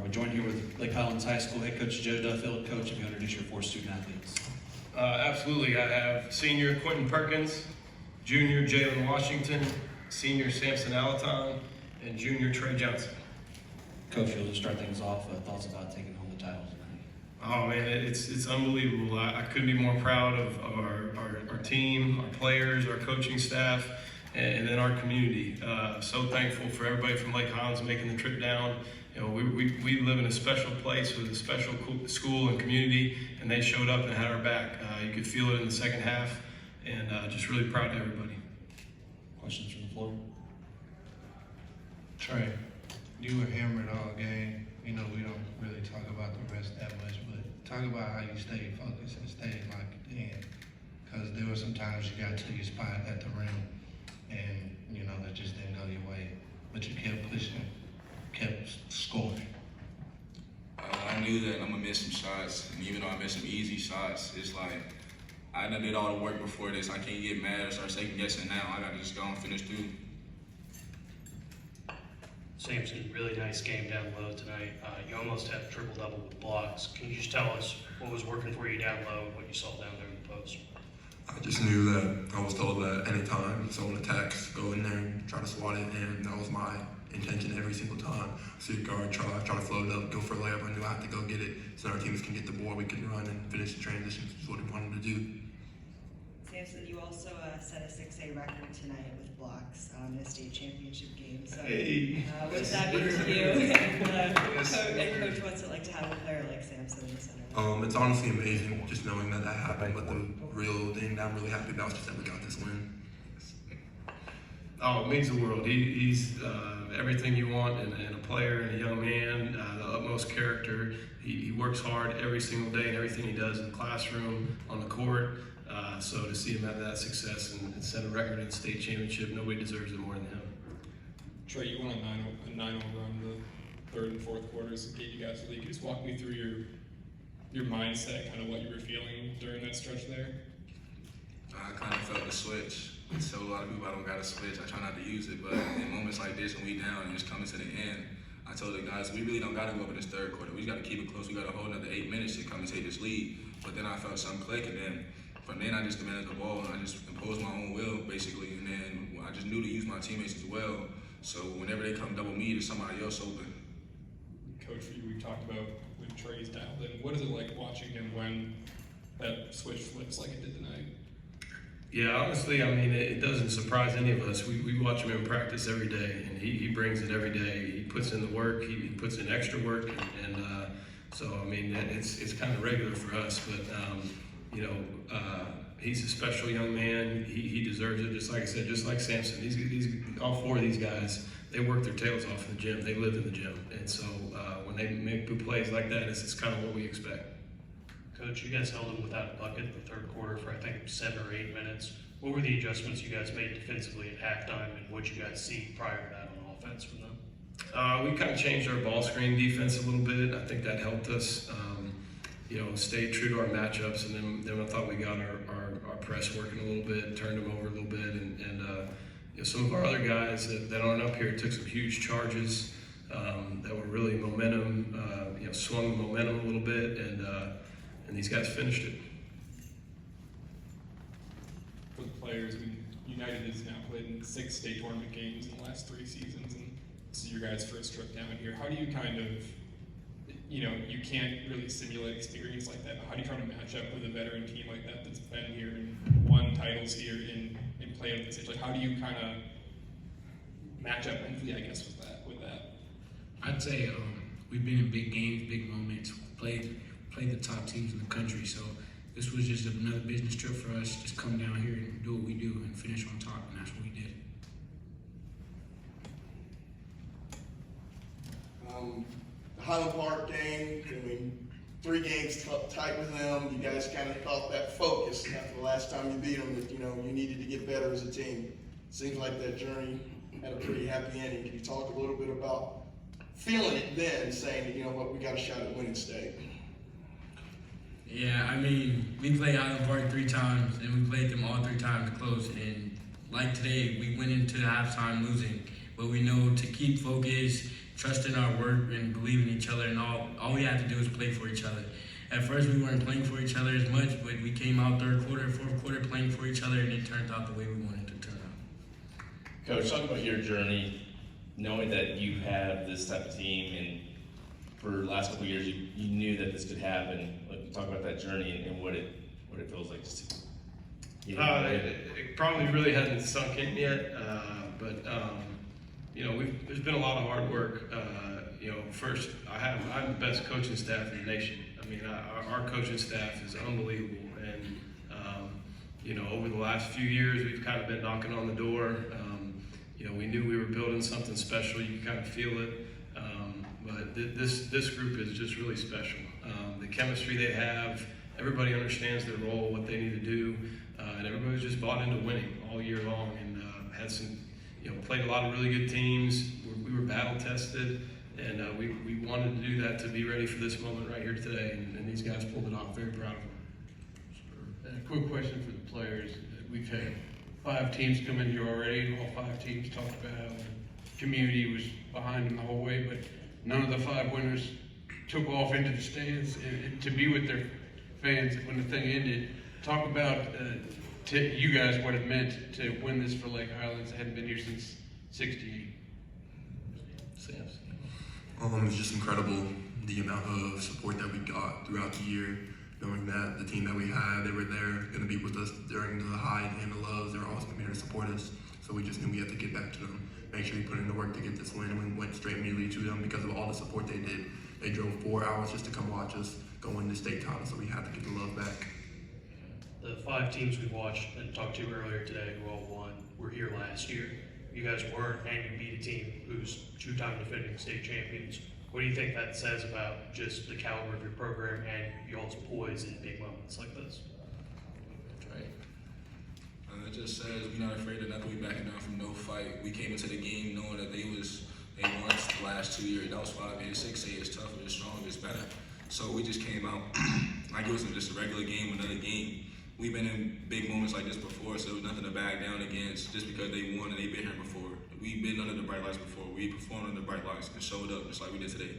We're joined here with Lake Highlands High School head coach Joe Duffield. Coach, if you introduce your 4 student athletes. Absolutely. I have senior Quentin Perkins, junior Jalen Washington, senior Samson Alaton, and junior Trey Johnson. Coach, you'll just start things off. Thoughts about taking home the title tonight? Oh man, it's unbelievable. I couldn't be more proud of our team, our players, our coaching staff, and then our community. So thankful for everybody from Lake Highlands making the trip down. You know, we live in a special place with a special school and community, and they showed up and had our back. You could feel it in the second half, and just really proud of everybody. Questions from the floor? Trey, you were hammered all game. You know, we don't really talk about the rest that much, but talk about how you stayed focused and stayed locked in. Because there were some times you got to your spot at the rim, and, you know, it just didn't go your way. But you kept pushing, kept scoring. I knew that I'm going to miss some shots, and even though I missed some easy shots, it's like, I done did all the work before this. I can't get mad or start second guessing now. I got to just go and finish through. Samson, really nice game down low tonight. You almost had a triple-double with blocks. Can you just tell us what was working for you down low and what you saw down there in the post? I just knew that I was told that anytime someone attacks, go in there and try to swat it, and that was my intention every single time. See a guard try to float it up, go for a layup. I knew I had to go get it so our teams can get the board, we can run and finish the transitions, is what we wanted to do. Samson, you also set a 6A record tonight with blocks in a state championship game. So, Hey. what does that mean to you? And Coach, what's it like to have a player like Samson in the center? It's honestly amazing just knowing that happened, but the real thing that I'm really happy about is just that we got this win. Oh, it means the world. He's everything you want in a player and a young man, the utmost character. He works hard every single day in everything he does in the classroom, on the court. So to see him have that success and set a record in the state championship, nobody deserves it more than him. Trey, you won a 9-0 run the third and fourth quarters and gave you guys the lead. Can you just walk me through your mindset, kind of what you were feeling during that stretch there? I kind of felt the switch. So a lot of people, I don't got to switch. I try not to use it, but in moments like this when we down and just coming to the end, I told the guys, we really don't got to go up in this third quarter. We just got to keep it close. We got to hold another 8 minutes to come and take this lead. But then I felt something click, and then from then I just demanded the ball, and I just imposed my own will, basically. And then I just knew to use my teammates as well. So whenever they come double me, there's somebody else open. Coach, we talked about when Trey's dialed in. What is it like watching him when that switch flips like it did tonight? Yeah, honestly, I mean, it doesn't surprise any of us. We watch him in practice every day, and he brings it every day. He puts in the work, he puts in extra work, and so, I mean, it's kind of regular for us, but, you know, he's a special young man. He deserves it, just like I said, just like Samson. He's all 4 of these guys, they work their tails off in the gym. They live in the gym, and so when they make good plays like that, it's kind of what we expect. Coach, you guys held them without a bucket in the third quarter for, I think, 7 or 8 minutes. What were the adjustments you guys made defensively at halftime, and what you guys see prior to that on offense from them? We kind of changed our ball screen defense a little bit. I think that helped us, you know, stay true to our matchups, and then I thought we got our press working a little bit, turned them over a little bit, and you know, some of our other guys that aren't up here took some huge charges that were really momentum, you know, swung the momentum a little bit, and these guys finished it. For the players, I mean, United has now played in 6 state tournament games in the last 3 seasons, and this is your guys' first trip down here. How do you kind of, you know, you can't really simulate experience like that, but how do you try to match up with a veteran team like that that's been here and won titles here and play on this stage? Like, how do you kind of match up mentally, I guess, with that? I'd say we've been in big games, big moments, played the top teams in the country, so this was just another business trip for us. Just come down here and do what we do and finish on top, and that's what we did. The Highland Park game, I mean, 3 games tight with them. You guys kind of caught that focus after the last time you beat them that, you know, you needed to get better as a team. Seems like that journey had a pretty happy ending. Can you talk a little bit about feeling it then, saying that, you know what, we got a shot at winning state? Yeah, I mean, we played Highland Park 3 times, and we played them all 3 times close. And like today, we went into halftime losing, but we know to keep focused, trusting our work and believing in each other, and all we had to do was play for each other. At first, we weren't playing for each other as much, but we came out third quarter, fourth quarter playing for each other, and it turned out the way we wanted it to turn out. Coach, talk about your journey, knowing that you have this type of team, and for the last couple of years, you knew that this could happen. Like, talk about that journey and what it feels like just to It probably really hasn't sunk in yet, but there's been a lot of hard work. First, I'm the best coaching staff in the nation. I mean, our coaching staff is unbelievable, and over the last few years, we've kind of been knocking on the door. We knew we were building something special. You can kind of feel it, but this group is just really special. The chemistry they have, everybody understands their role, what they need to do, and everybody's just bought into winning all year long, and had some, played a lot of really good teams. We were battle tested, and we wanted to do that to be ready for this moment right here today, and these guys pulled it off. Very proud of them. A quick question for the players. We've had 5 teams come in here already, and all 5 teams talked about how the community was behind them the whole way, but none of the 5 winners took off into the stands and to be with their fans when the thing ended. Talk about to you guys what it meant to win this for Lake Highlands. They hadn't been here since '68. It was just incredible the amount of support that we got throughout the year, knowing that the team that we had, they were there, going to be with us during the highs and the lows. They were always going to be here to support us. So we just knew we had to get back to them, make sure we put in the work to get this win, and we went straight immediately to them because of all the support they did. They drove 4 hours just to come watch us go win the state title, so we had to get the love back. The 5 teams we watched and talked to earlier today who all won were here last year. You guys weren't, and you beat a team who's 2-time defending state champions. What do you think that says about just the caliber of your program and y'all's poise in big moments like this? It just says we're not afraid of nothing. We backing down from no fight. We came into the game knowing that they won the last 2 years. That was 5A, 6A. It's tougher, it's stronger, it's better. So we just came out like it wasn't just a regular game, another game. We've been in big moments like this before, so there's nothing to back down against just because they won and they've been here before. We've been under the bright lights before. We performed under the bright lights and showed up just like we did today.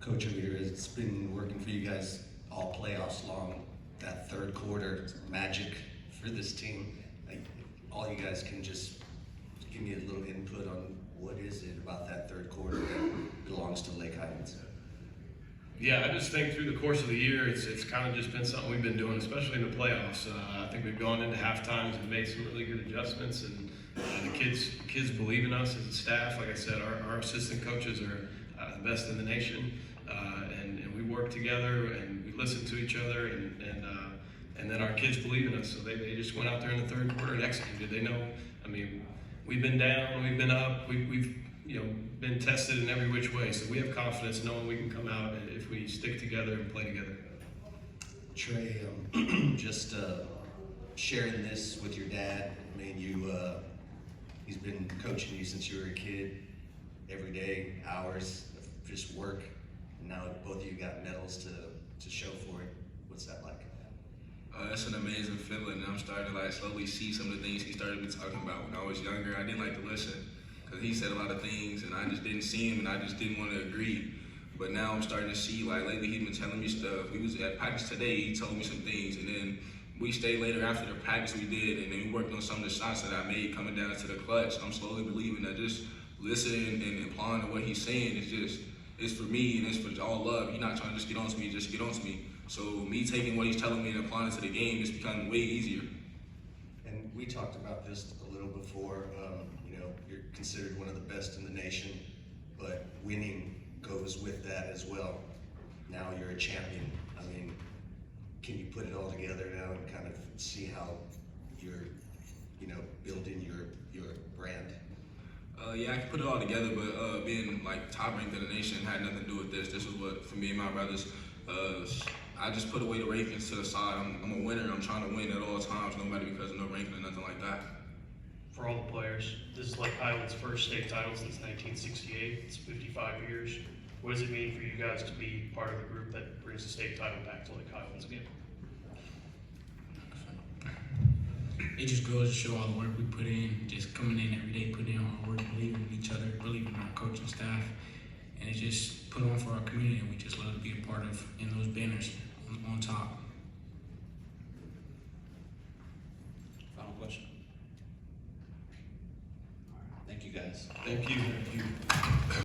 Coach, over here, it's been working for you guys all playoffs long. That third quarter magic for this team. Like, all you guys can just give me a little input on what is it about that third quarter that belongs to Lake Highlands. Yeah, I just think through the course of the year, it's kind of just been something we've been doing, especially in the playoffs. I think we've gone into half times and made some really good adjustments, and the kids believe in us as a staff. Like I said, our assistant coaches are the best in the nation, and we work together and we listen to each other, and then our kids believe in us. So they just went out there in the third quarter and executed. They know. I mean, we've been down, we've been up, we've been tested in every which way. So we have confidence knowing we can come out if we stick together and play together. Trey, just sharing this with your dad. I mean, he's been coaching you since you were a kid, every day, hours of just work, and now both of you got medals to show for it. What's that like? It's an amazing feeling, and I'm starting to slowly see some of the things he started me talking about when I was younger. I didn't like to listen because he said a lot of things, and I just didn't see him, and I just didn't want to agree. But now I'm starting to see, lately he's been telling me stuff. We was at practice today, he told me some things, and then we stayed later after the practice we did, and then we worked on some of the shots that I made coming down to the clutch. I'm slowly believing that just listening and applying to what he's saying it's for me, and it's for all love. He's not trying to just get on to me, just get on to me. So me taking what he's telling me and applying it to the game is becoming way easier. And we talked about this a little before. You're considered one of the best in the nation, but winning goes with that as well. Now you're a champion. I mean, can you put it all together now and kind of see how you're, building your brand? Yeah, I can put it all together, but being top ranked in the nation had nothing to do with this. This was what, for me and my brothers, I just put away the rankings to the side. I'm a winner. I'm trying to win at all times, nobody because of no ranking or nothing like that. For all the players, this is Lake Highlands' first state title since 1968. It's 55 years. What does it mean for you guys to be part of a group that brings the state title back to Lake Highlands again? it just goes to show all the work we put in, just coming in every day, putting in hard work, believing in each other, believing in our coaching staff, and it just put on for our community, and we just love to be a part of in those banners on top. Final question. All right. Thank you, guys. Thank you.